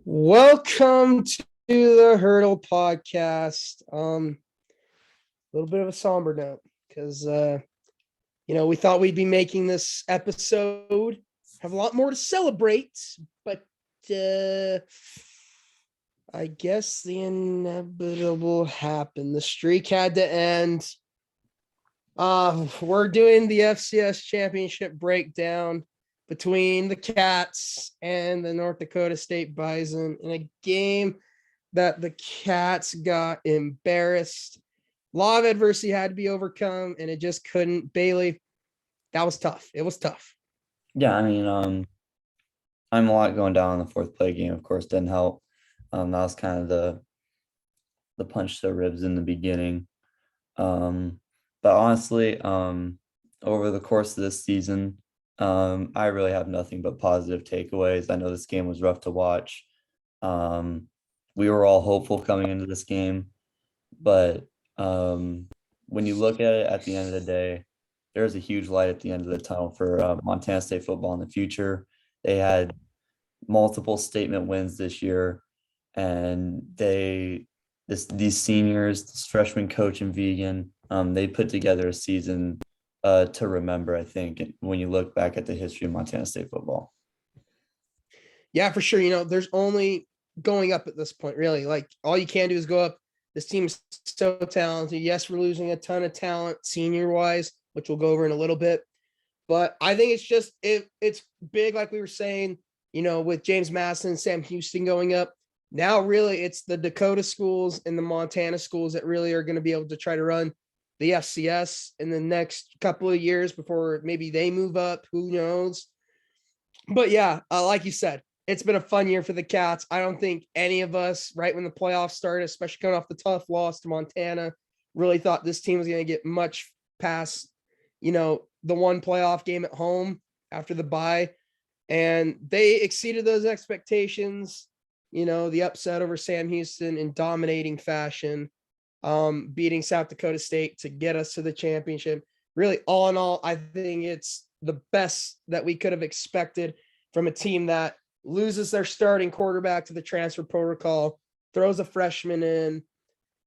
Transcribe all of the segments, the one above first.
Welcome to the Hurdle Podcast. A little bit of a somber note because we thought we'd be making this episode have a lot more to celebrate, but I guess the inevitable happened. The streak had to end. We're doing the FCS championship breakdown between the Cats and the North Dakota State Bison in a game that the Cats got embarrassed. A lot of adversity had to be overcome, and it just couldn't. Bailey, that was tough. It was tough. Yeah, I'm a lot going down in the fourth play game, of course, didn't help. That was kind of the punch to the ribs in the beginning. But honestly, over the course of this season, I really have nothing but positive takeaways. I know this game was rough to watch. We were all hopeful coming into this game, but when you look at it at the end of the day, there's a huge light at the end of the tunnel for Montana State football in the future. They had multiple statement wins this year, and these seniors, this freshman coach and vegan, they put together a season to remember, I think, when you look back at the history of Montana State football. Yeah, for sure. There's only going up at this point, really. Like, all you can do is go up. This team is so talented. Yes, we're losing a ton of talent senior-wise, which we'll go over in a little bit. But I think it's just it's big, like we were saying, with James Madison and Sam Houston going up. Now, really, it's the Dakota schools and the Montana schools that really are going to be able to try to run the FCS in the next couple of years before maybe they move up. Who knows? But yeah, like you said, it's been a fun year for the Cats. I don't think any of us, right when the playoffs started, especially coming off the tough loss to Montana, really thought this team was going to get much past, the one playoff game at home after the bye. And they exceeded those expectations. The upset over Sam Houston in dominating fashion, beating South Dakota State to get us to the championship. Really, all in all, I think it's the best that we could have expected from a team that loses their starting quarterback to the transfer protocol, throws a freshman in,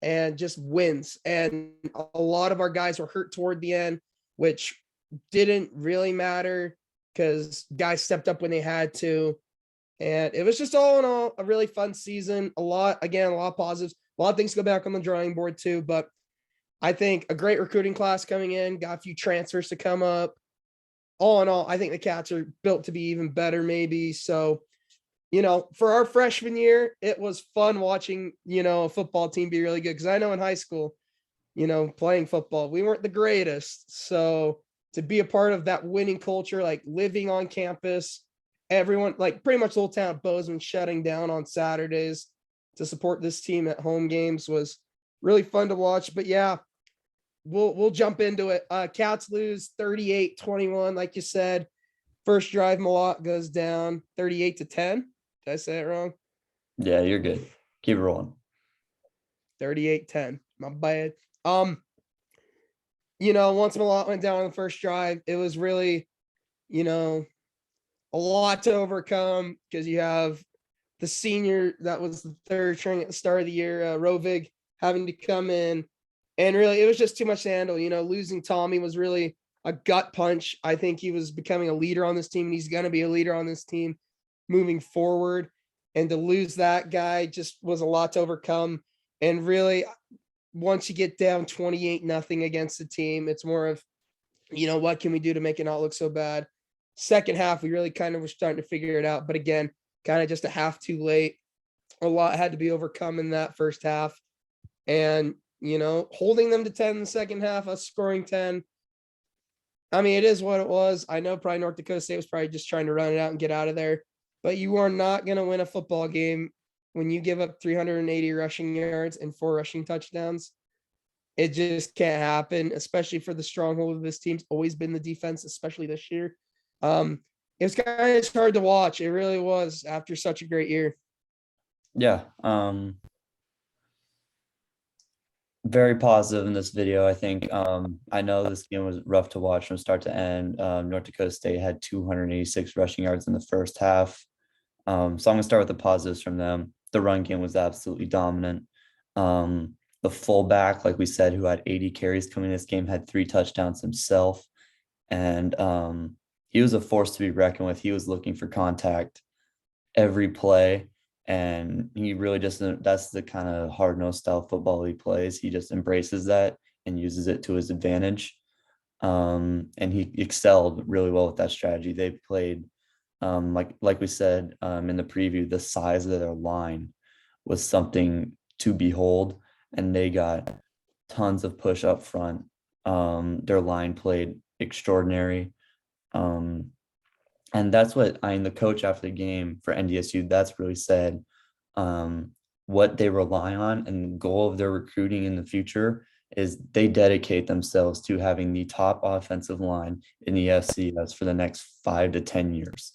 and just wins. And a lot of our guys were hurt toward the end, which didn't really matter because guys stepped up when they had to. And it was just all in all a really fun season. A lot of positives, a lot of things to go back on the drawing board too. But I think a great recruiting class coming in, got a few transfers to come up. All in all, I think the Cats are built to be even better, maybe. So, for our freshman year, it was fun watching, a football team be really good. Because I know in high school, playing football, we weren't the greatest. So to be a part of that winning culture, like living on campus, everyone, like pretty much the whole town of Bozeman shutting down on Saturdays to support this team at home games was really fun to watch. But yeah, we'll jump into it. Cats lose 38-21, like you said. First drive, Malott goes down 38-10. Did I say it wrong? Yeah, you're good. Keep it rolling. 38-10. My bad. Once Malott went down on the first drive, it was really, a lot to overcome because you have the senior that was the third string at the start of the year, Rovig, having to come in. And really, it was just too much to handle. Losing Tommy was really a gut punch. I think he was becoming a leader on this team, and he's going to be a leader on this team moving forward. And to lose that guy just was a lot to overcome. And really, once you get down 28-0 against the team, it's more of, what can we do to make it not look so bad? Second half, we really kind of were starting to figure it out. But again, kind of just a half too late. A lot had to be overcome in that first half. And, holding them to 10 in the second half, us scoring 10. I mean, it is what it was. I know probably North Dakota State was probably just trying to run it out and get out of there. But you are not going to win a football game when you give up 380 rushing yards and 4 rushing touchdowns. It just can't happen, especially for the stronghold of this team's always been the defense, especially this year. It was kind of hard to watch. It really was after such a great year. Yeah. Very positive in this video, I think. I know this game was rough to watch from start to end. North Dakota State had 286 rushing yards in the first half. So I'm gonna start with the positives from them. The run game was absolutely dominant. The fullback, like we said, who had 80 carries coming in this game, had 3 touchdowns himself, and he was a force to be reckoned with. He was looking for contact every play, and he really just that's the kind of hard-nosed style football he plays. He just embraces that and uses it to his advantage. And he excelled really well with that strategy. They played like we said in the preview, the size of their line was something to behold, and they got tons of push up front. Their line played extraordinary. Um, and that's what the coach after the game for NDSU, that's really said what they rely on, and the goal of their recruiting in the future is they dedicate themselves to having the top offensive line in the FCS for the next 5 to 10 years.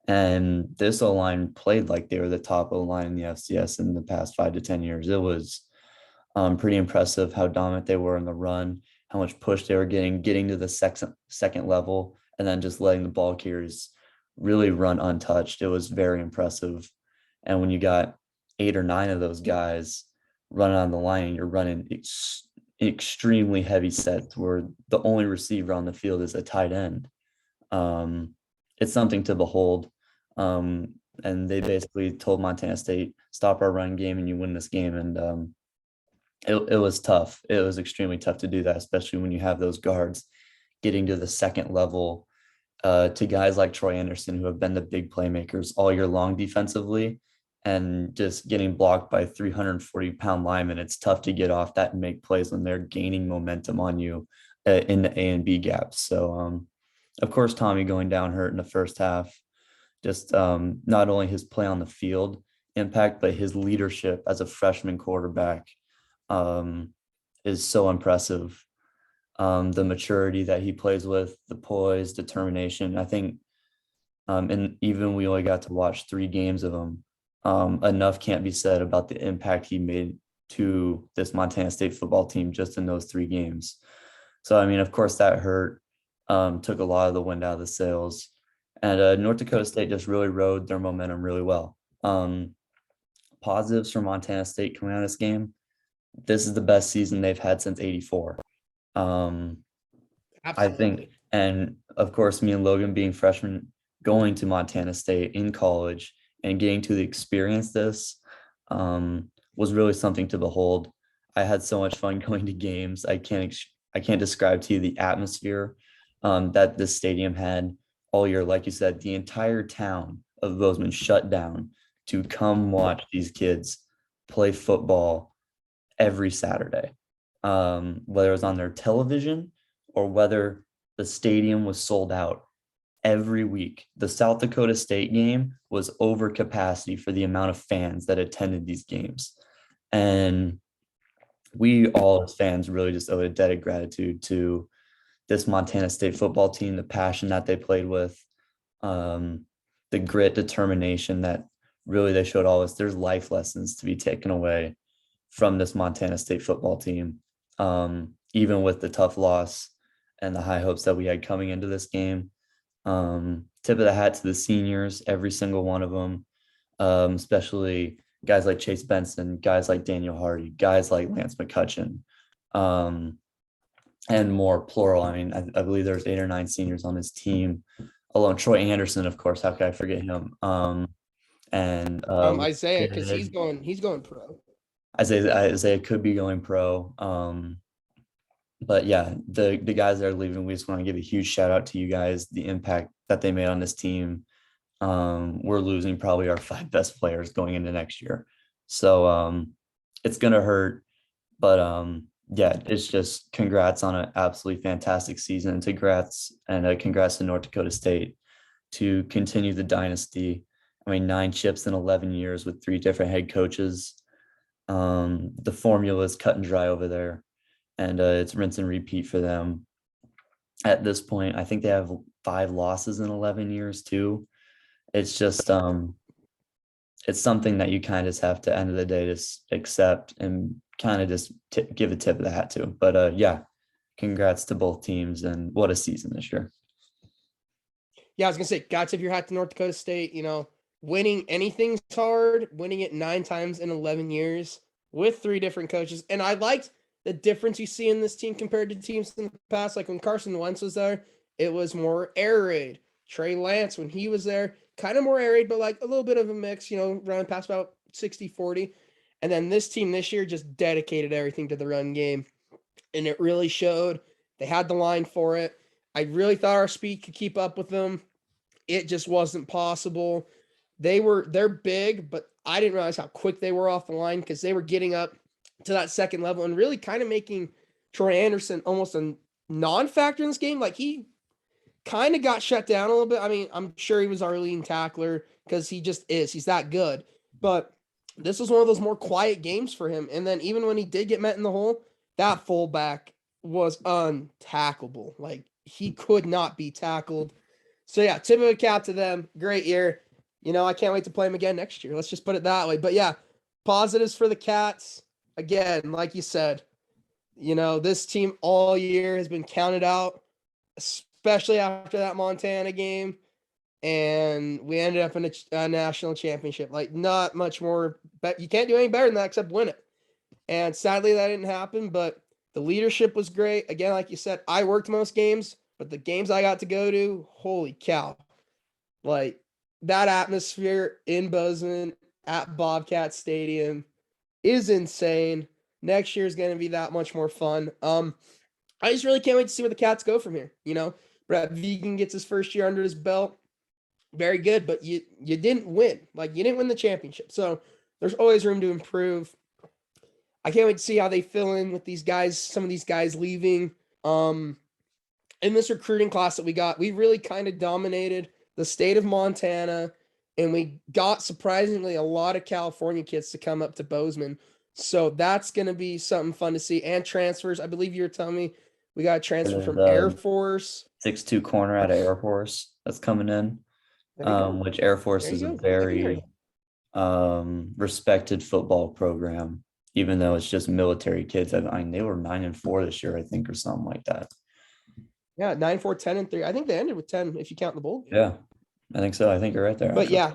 And this O-line played like they were the top O-line in the FCS in the past 5 to 10 years. It was pretty impressive how dominant they were in the run, how much push they were getting to the second level, and then just letting the ball carriers really run untouched. It was very impressive. And when you got 8 or 9 of those guys running on the line, you're running extremely heavy sets where the only receiver on the field is a tight end. It's something to behold. And they basically told Montana State, stop our run game and you win this game. And it was tough. It was extremely tough to do that, especially when you have those guards getting to the second level, to guys like Troy Andersen, who have been the big playmakers all year long defensively, and just getting blocked by 340-pound linemen. It's tough to get off that and make plays when they're gaining momentum on you in the A and B gaps. So, of course, Tommy going down hurt in the first half. Just not only his play on the field impact, but his leadership as a freshman quarterback is so impressive. The maturity that he plays with, the poise, determination. I think, and even we only got to watch 3 games of him. Enough can't be said about the impact he made to this Montana State football team just in those 3 games. So, I mean, of course, that hurt, took a lot of the wind out of the sails. And North Dakota State just really rode their momentum really well. Positives for Montana State coming out of this game: this is the best season they've had since '84. I think, and of course, me and Logan being freshmen going to Montana State in college and getting to experience this was really something to behold. I had so much fun going to games. I can't describe to you the atmosphere that this stadium had all year. Like you said, the entire town of Bozeman shut down to come watch these kids play football every Saturday, whether it was on their television or whether the stadium was sold out every week. The South Dakota State game was over capacity for the amount of fans that attended these games. And we all as fans really just owe a debt of gratitude to this Montana State football team, the passion that they played with, the grit, determination that really they showed all us. There's life lessons to be taken away from this Montana State football team, even with the tough loss and the high hopes that we had coming into this game. Tip of the hat to the seniors, every single one of them, especially guys like Chase Benson, guys like Daniel Hardy, guys like Lance McCutcheon, and more, plural. I mean, I believe there's 8 or 9 seniors on this team alone. Troy Andersen, of course, how could I forget him? And Isaiah, because he's going pro. Isaiah could be going pro. But yeah, the guys that are leaving, we just want to give a huge shout out to you guys, the impact that they made on this team. We're losing probably our 5 best players going into next year. So it's gonna hurt, but yeah, it's just congrats on an absolutely fantastic season. And congrats to North Dakota State to continue the dynasty. I mean, 9 chips in 11 years with 3 different head coaches. The formula is cut and dry over there, and it's rinse and repeat for them. At this point, I think they have 5 losses in 11 years too. It's just it's something that you kind of just have to, end of the day, just accept and kind of just give a tip of the hat to. But yeah, congrats to both teams, and what a season this year. Yeah, I was gonna say, God tip your hat to North Dakota State. winning anything's hard, winning it 9 times in 11 years with 3 different coaches. And I liked the difference you see in this team compared to teams in the past. Like when Carson Wentz was there, it was more air raid. Trey Lance, when he was there, kind of more air raid, but like a little bit of a mix, running past about 60-40. And then this team this year just dedicated everything to the run game. And it really showed. They had the line for it. I really thought our speed could keep up with them. It just wasn't possible. They're big, but I didn't realize how quick they were off the line because they were getting up to that second level and really kind of making Troy Andersen almost a non-factor in this game. Like he kind of got shut down a little bit. I mean, I'm sure he was our leading tackler because he just is. He's that good. But this was one of those more quiet games for him. And then even when he did get met in the hole, that fullback was untackleable. Like he could not be tackled. So yeah, tip of the cap to them. Great year. I can't wait to play him again next year. Let's just put it that way. But yeah, positives for the Cats. Again, like you said, this team all year has been counted out, especially after that Montana game. And we ended up in a national championship. Like not much more, but you can't do any better than that except win it. And sadly that didn't happen, but the leadership was great. Again, like you said, I worked most games, but the games I got to go to, holy cow. Like that atmosphere in Bozeman at Bobcat Stadium is insane. Next year is going to be that much more fun. I just really can't wait to see where the Cats go from here. Brett Vegan gets his first year under his belt. Very good, but you didn't win. Like you didn't win the championship. So there's always room to improve. I can't wait to see how they fill in with these guys, some of these guys leaving. In this recruiting class that we got, we really kind of dominated the state of Montana, and we got surprisingly a lot of California kids to come up to Bozeman. So that's going to be something fun to see. And transfers. I believe you were telling me we got a transfer from Air Force. 6'2" corner out of Air Force that's coming in, which Air Force is a very respected football program, even though it's just military kids. I mean, they were 9-4 this year, I think, or something like that. Yeah, 9-4, 10-3. I think they ended with 10 if you count the bowl game. Yeah, I think so. I think you're right there. But yeah,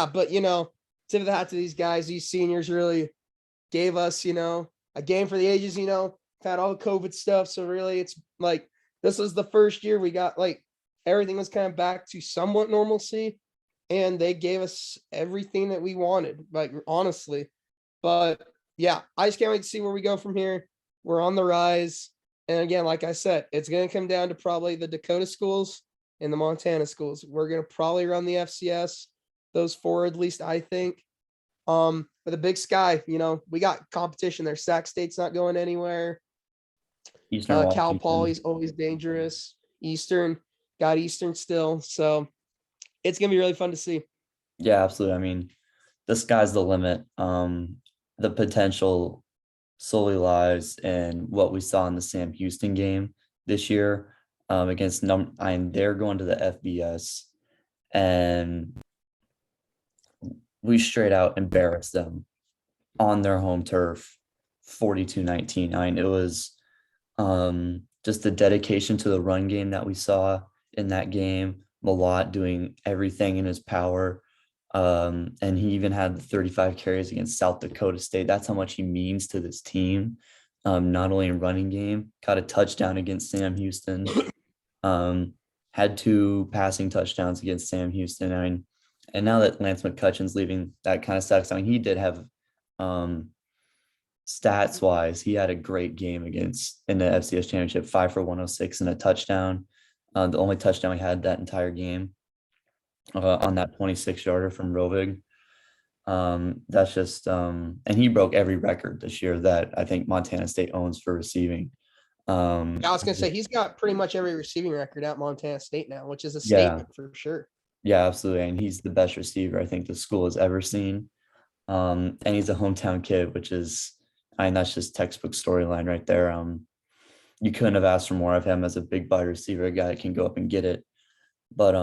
but tip of the hat to these guys. These seniors really gave us, a game for the ages. Had all the COVID stuff, so really, it's like this was the first year we got like everything was kind of back to somewhat normalcy, and they gave us everything that we wanted. Like honestly, but yeah, I just can't wait to see where we go from here. We're on the rise. And again, like I said, it's going to come down to probably the Dakota schools and the Montana schools. We're going to probably run the FCS, those 4 at least, I think. But the Big Sky, we got competition there. Sac State's not going anywhere. Cal Poly's always dangerous. Got Eastern still. So it's going to be really fun to see. Yeah, absolutely. I mean, the sky's the limit. The potential solely lies in what we saw in the Sam Houston game this year against they're going to the FBS, and we straight out embarrassed them on their home turf, 42-19. I mean, it was just the dedication to the run game that we saw in that game. Malott doing everything in his power. And he even had the 35 carries against South Dakota State. That's how much he means to this team. Not only in running game, got a touchdown against Sam Houston. Had 2 passing touchdowns against Sam Houston. I mean, and now that Lance McCutcheon's leaving, that kind of sucks. I mean, he did have stats wise, he had a great game in the FCS championship, 5 for 106 and a touchdown. The only touchdown we had that entire game. On that 26-yarder from Rovig. That's just and he broke every record this year that I think Montana State owns for receiving. I was gonna say he's got pretty much every receiving record at Montana State now, which is a statement for sure. Yeah, absolutely. And he's the best receiver I think the school has ever seen. And he's a hometown kid, which is, that's just textbook storyline right there. You couldn't have asked for more of him as a big body receiver, a guy that can go up and get it. But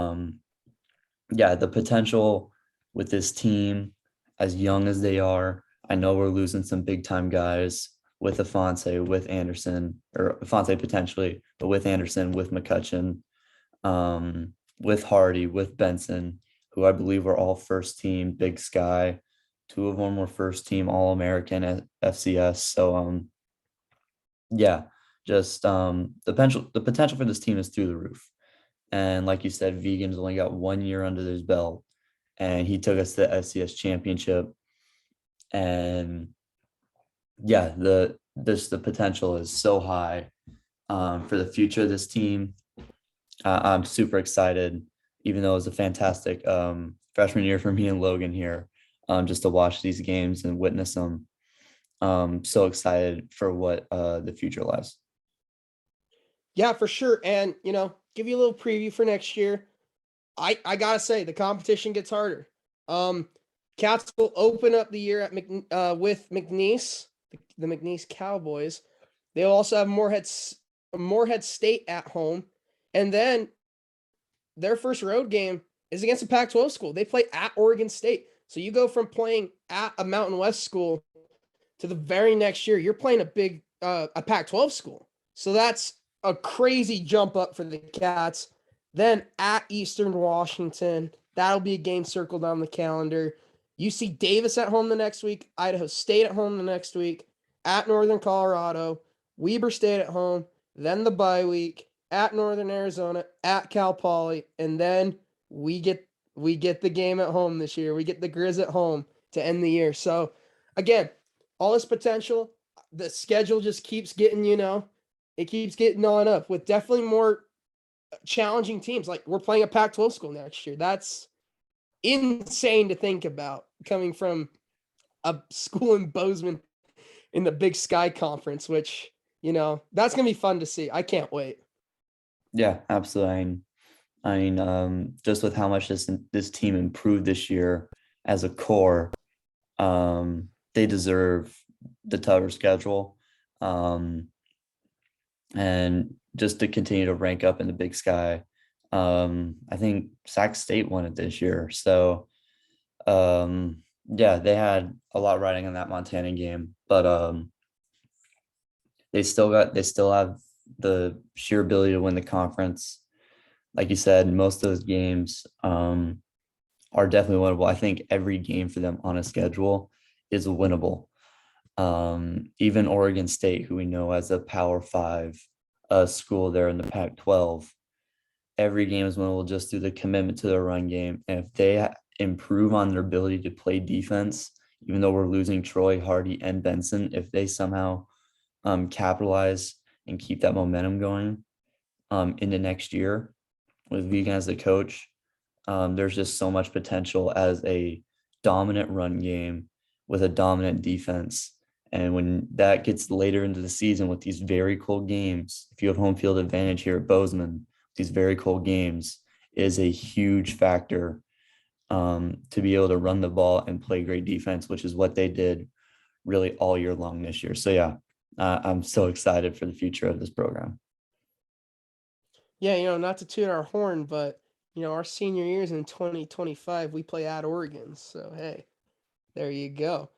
yeah, the potential with this team, as young as they are, I know we're losing some big time guys with Ifanse, with Andersen, or Ifanse potentially, but with Andersen, with McCutcheon, with Hardy, with Benson. who I believe were all first team Big Sky. 2 of them were first team All-American at FCS. So yeah, just the potential for this team is through the roof. And like you said, Vegan's only got 1 year under his belt, and he took us to the FCS championship. And yeah, the potential is so high for the future of this team. I'm super excited, even though it was a fantastic freshman year for me and Logan here, just to watch these games and witness them. So excited for what the future lies. Yeah, for sure. And, give you a little preview for next year. I gotta say, the competition gets harder. Cats will open up the year at with McNeese, the McNeese Cowboys. They'll also have Morehead State at home, and then their first road game is against a Pac-12 school. They play at Oregon State. So you go from playing at a Mountain West school to the very next year, you're playing a Pac-12 school. So that's a crazy jump up for the Cats. Then at Eastern Washington, that'll be a game circled on the calendar. UC Davis at home the next week, Idaho State at home the next week, at Northern Colorado, Weber State at home, then the bye week, at Northern Arizona, at Cal Poly, and then we get the game at home this year. We get the Grizz at home to end the year. So again, all this potential, the schedule just keeps getting, it keeps getting on up with definitely more challenging teams. Like we're playing a Pac-12 school next year. That's insane to think about, coming from a school in Bozeman in the Big Sky Conference, which, that's going to be fun to see. I can't wait. Yeah, absolutely. I mean, just with how much this team improved this year as a core, they deserve the tougher schedule. And just to continue to rank up in the Big Sky. I think Sac State won it this year. So yeah, they had a lot riding on that Montana game, but they still have the sheer ability to win the conference. Like you said, most of those games are definitely winnable. I think every game for them on a schedule is winnable. Even Oregon State, who we know as a Power 5 school there in the Pac-12, every game is winnable just through the commitment to their run game. And if they improve on their ability to play defense, even though we're losing Troy, Hardy, and Benson, if they somehow capitalize and keep that momentum going into next year with Vegan as the coach, there's just so much potential as a dominant run game with a dominant defense. And when that gets later into the season with these very cold games, if you have home field advantage here at Bozeman, these very cold games is a huge factor to be able to run the ball and play great defense, which is what they did really all year long this year. So yeah, I'm so excited for the future of this program. Yeah, not to toot our horn, but our senior years in 2025, we play at Oregon. So hey, there you go.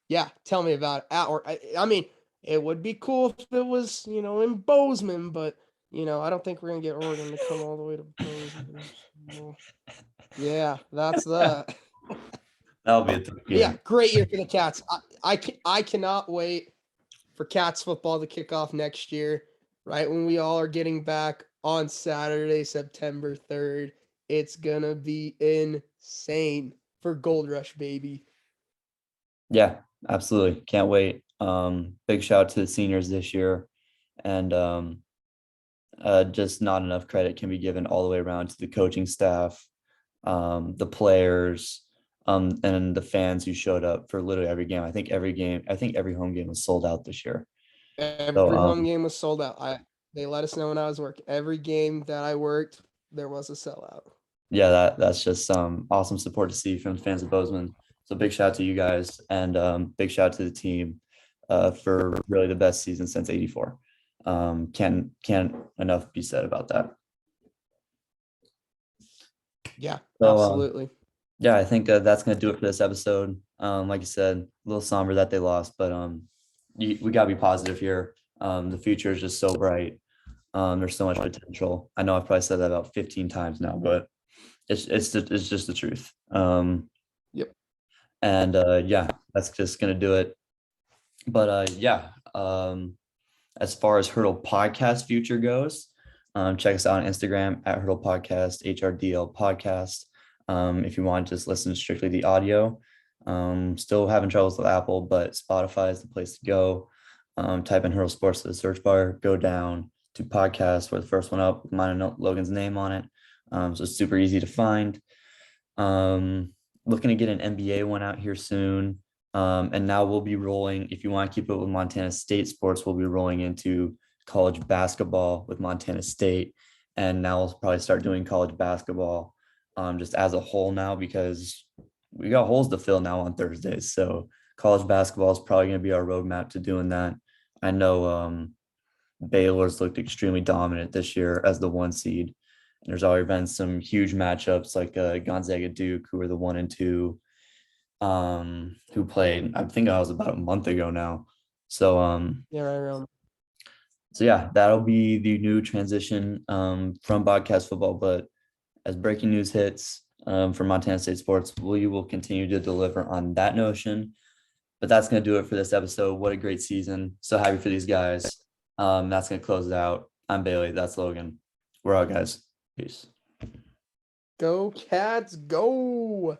Yeah, tell me about it. I mean, it would be cool if it was, in Bozeman, but I don't think we're gonna get Oregon to come all the way to Bozeman. So, yeah, that's that. That'll be a tough game. Yeah, great year for the Cats. I cannot wait for Cats football to kick off next year, right when we all are getting back on Saturday, September 3rd. It's gonna be insane for Gold Rush, baby. Yeah, absolutely. Can't wait. Big shout out to the seniors this year. And just not enough credit can be given all the way around to the coaching staff, the players, and the fans who showed up for literally every game. I think every home game was sold out this year. Every home game was sold out. They let us know when I was working. Every game that I worked, there was a sellout. Yeah, that's just awesome support to see from the fans of Bozeman. So big shout out to you guys, and big shout out to the team for really the best season since '84. Can't enough be said about that. Yeah, So, absolutely. Yeah, I think that's going to do it for this episode. Like you said, a little somber that they lost, but we got to be positive here. The future is just so bright. There's so much potential. I know I've probably said that about 15 times now, but It's just the truth. Yep. And yeah, that's just gonna do it. But yeah, as far as Hurdle Podcast future goes, check us out on Instagram at Hurdle Podcast, HRDL Podcast. If you want to just listen to strictly the audio. Still having troubles with Apple, but Spotify is the place to go. Type in Hurdle Sports to the search bar, go down to podcast. We're the first one up with mine and Logan's name on it. So it's super easy to find. Looking to get an NBA one out here soon. And now we'll be rolling, if you want to keep up with Montana State sports, we'll be rolling into college basketball with Montana State. And now we'll probably start doing college basketball just as a whole now, because we got holes to fill now on Thursdays. So college basketball is probably going to be our roadmap to doing that. I know Baylor's looked extremely dominant this year as the 1 seed. And there's already been some huge matchups like Gonzaga Duke, who are the 1 and 2, who played, I think I was about a month ago now. So Yeah, right around. so yeah, that'll be the new transition from Bobcat Football. But as breaking news hits from Montana State Sports, we will continue to deliver on that notion. But that's going to do it for this episode. What a great season. So happy for these guys. That's going to close it out. I'm Bailey. That's Logan. We're out, guys. Peace. Go Cats, go!